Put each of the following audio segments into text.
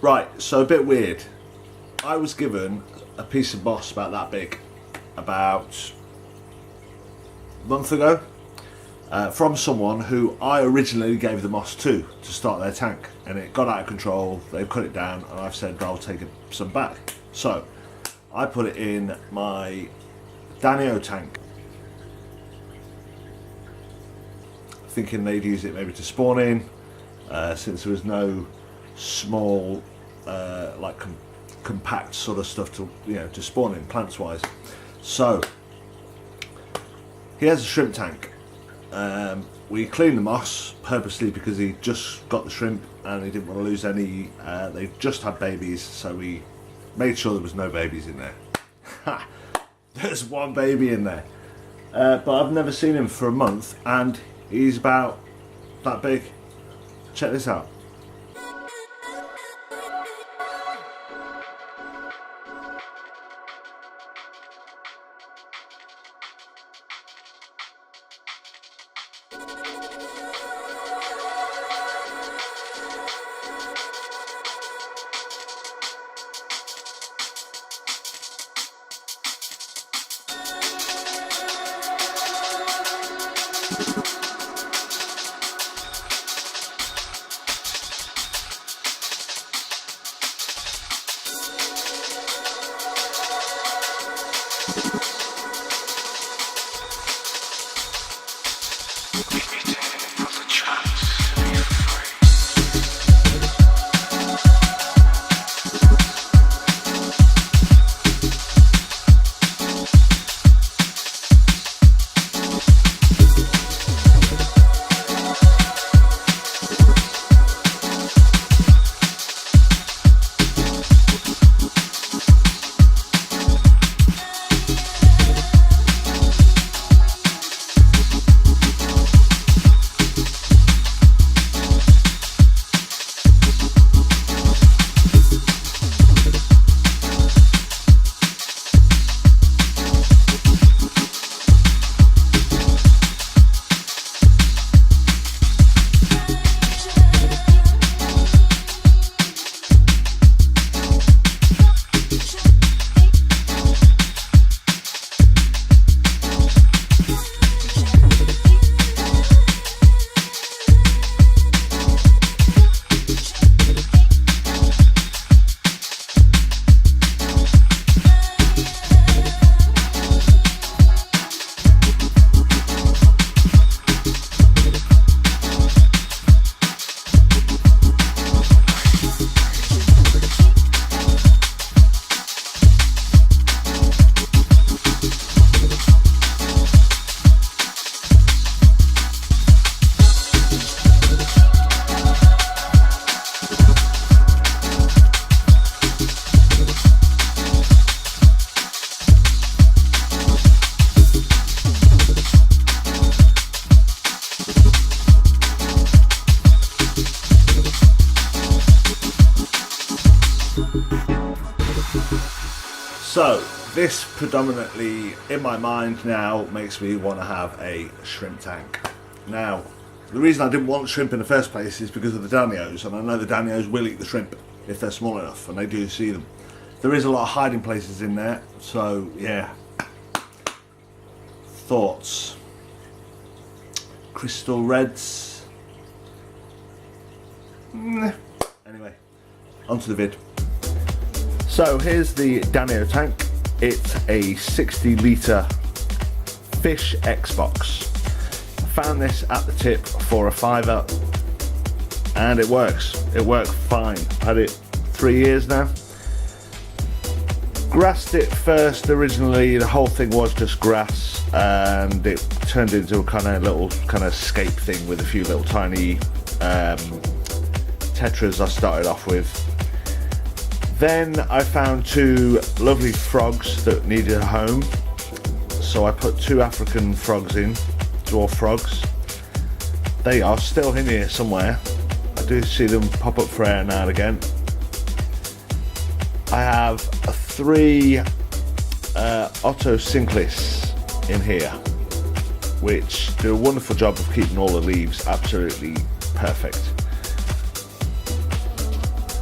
Right, so a bit weird. I was given a piece of moss about that big about a month ago from someone who I originally gave the moss to start their tank, and it got out of control. They cut it down and I've said I'll take some back. So I put it in my DANIO tank, thinking they'd use it maybe to spawn in, since there was no small like compact sort of stuff to to spawn in plants wise. So he has a shrimp tank. We cleaned the moss purposely because he just got the shrimp and he didn't want to lose any. They just had babies, so we made sure there was no babies in there. There's one baby in there, but I've never seen him for a month and he's about that big. Check this out. So this predominantly, in my mind now, makes me want to have a shrimp tank. Now, the reason I didn't want shrimp in the first place is because of the Danios, and I know the Danios will eat the shrimp if they're small enough, and they do see them. There is a lot of hiding places in there, so yeah. Thoughts? Crystal reds? Anyway, onto the vid. So here's the DANIO tank. It's a 60 litre fish Xbox. I found this at the tip for a £5 and it works. It works fine. I've had it 3 years now. Grassed it first originally, the whole thing was just grass, and it turned into a kind of little scape thing with a few little tiny tetras I started off with. Then I found two lovely frogs that needed a home, so I put two African frogs in, dwarf frogs. They are still in here somewhere. I do see them pop up for air now and again. I have three Otto Cinclis in here, which do a wonderful job of keeping all the leaves absolutely perfect.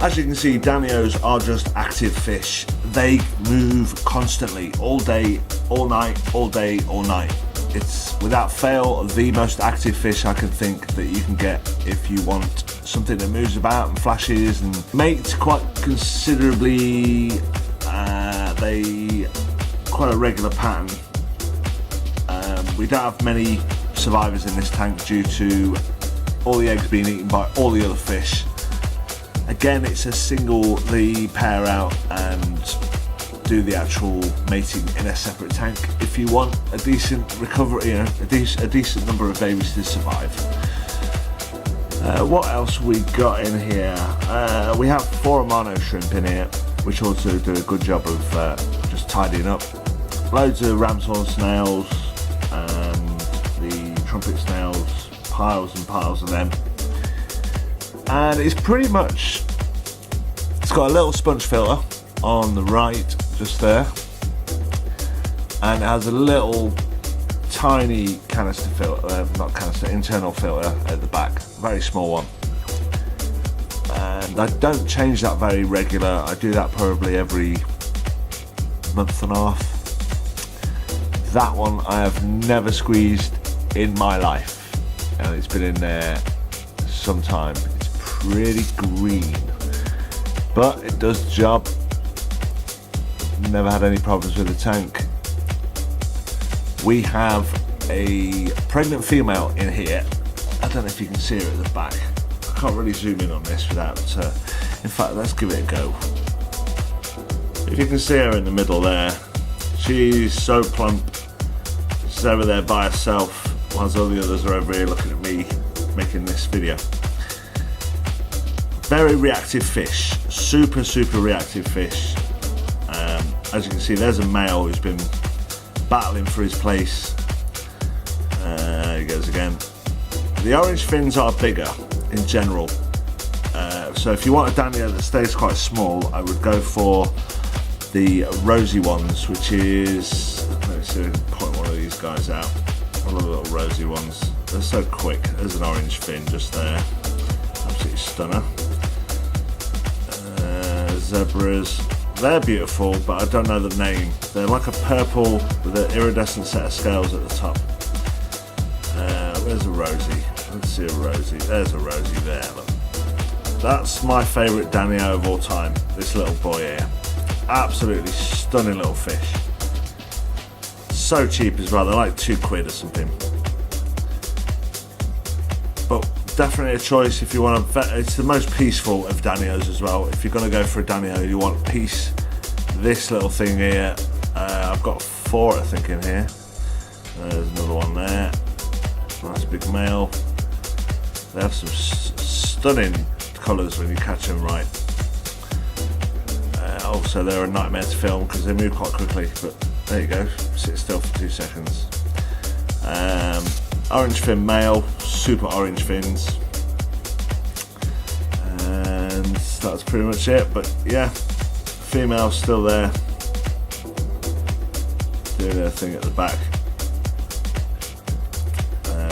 As you can see, Danios are just active fish. They move constantly, all day, all night, all day, all night. It's without fail the most active fish I can think that you can get if you want something that moves about and flashes and mates quite considerably. They quite a regular pattern. We don't have many survivors in this tank due to all the eggs being eaten by all the other fish. Again, it's a single the pair out and do the actual mating in a separate tank if you want a decent recovery, a decent number of babies to survive. What else we got in here? We have 4 Amano shrimp in here, which also do a good job of just tidying up. Loads of ramshorn snails and the trumpet snails, piles and piles of them. And it's pretty much, it's got a little sponge filter on the right, just there, and it has a little tiny canister filter, not canister, internal filter at the back, very small one. And I don't change that very regular. I do that probably every month and a half. That one I have never squeezed in my life, and it's been in there some time. It's pretty green, but it does the job. Never had any problems with the tank. We have a pregnant female in here. I don't know if you can see her at the back. I can't really zoom in on this without, in fact, let's give it a go. If you can see her in the middle there, she's so plump. She's over there by herself, whilst all the others are over here looking at me making this video. Very reactive fish, super reactive fish. As you can see, there's a male who's been battling for his place. There he goes again. The orange fins are bigger in general, so if you want a Danio that stays quite small, I would go for the rosy ones, which is, let's see if I can point one of these guys out. One of the little rosy ones. They're so quick. There's an orange fin just there. Absolutely stunner. Zebras. They're beautiful, but I don't know the name. They're like a purple with an iridescent set of scales at the top. Where's a rosy? Let's see a rosy. There's a rosy there. Look. That's my favourite Danio of all time. This little boy here. Absolutely stunning little fish. So cheap as well. They're like £2 or something. But definitely a choice if you want to. It's the most peaceful of Danios as well. If you're going to go for a Danio, you want peace. This little thing here, I've got 4 I think in here. There's another one there. Nice big male. They have some stunning colours when you catch them right. Also, they're a nightmare to film because they move quite quickly. But there you go. Sit still for 2 seconds. Orange fin male, super orange fins, and that's pretty much it. But yeah, female still there doing her thing at the back.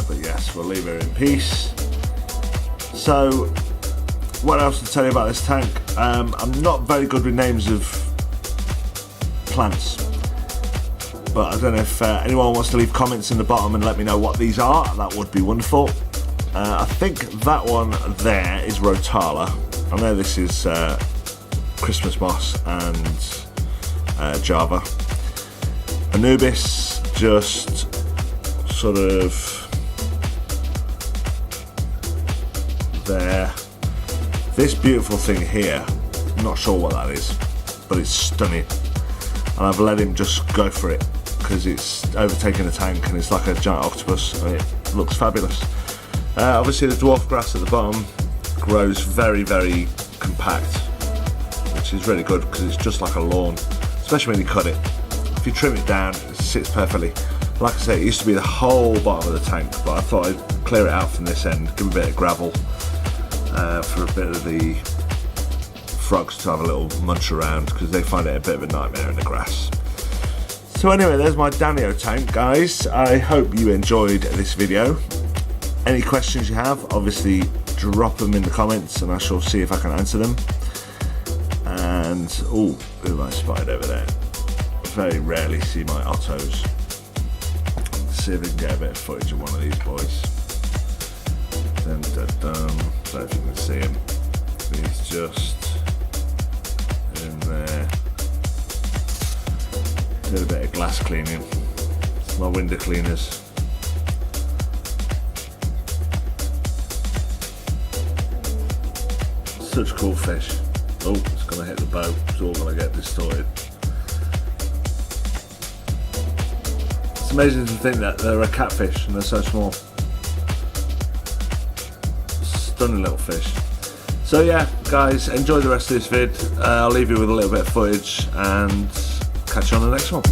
But yes, we'll leave her in peace. So what else to tell you about this tank? I'm not very good with names of plants, but I don't know if anyone wants to leave comments in the bottom and let me know what these are. That would be wonderful. I think that one there is Rotala. I know this is Christmas moss and Java. Anubis, just sort of there. This beautiful thing here, I'm not sure what that is, but it's stunning. And I've let him just go for it because it's overtaken the tank and it's like a giant octopus and it looks fabulous. Obviously the dwarf grass at the bottom grows very compact, which is really good because it's just like a lawn, especially when you cut it. If you trim it down, it sits perfectly. Like I say, it used to be the whole bottom of the tank, but I thought I'd clear it out from this end, give a bit of gravel for a bit of the frogs to have a little munch around because they find it a bit of a nightmare in the grass. So anyway, there's my Danio tank, guys. I hope you enjoyed this video. Any questions you have, obviously drop them in the comments and I shall see if I can answer them. And oh, who have I spotted over there? Very rarely see my Ottos. Let's see if we can get a bit of footage of one of these boys. Dun, dun, dun. Don't know if you can see him. He's just in there. Did a bit of glass cleaning. It's my window cleaners. Such cool fish. Oh, it's going to hit the boat. It's all going to get distorted. It's amazing to think that they're a catfish and they're so small. Stunning little fish. So yeah, guys, enjoy the rest of this vid. I'll leave you with a little bit of footage and catch you on the next one.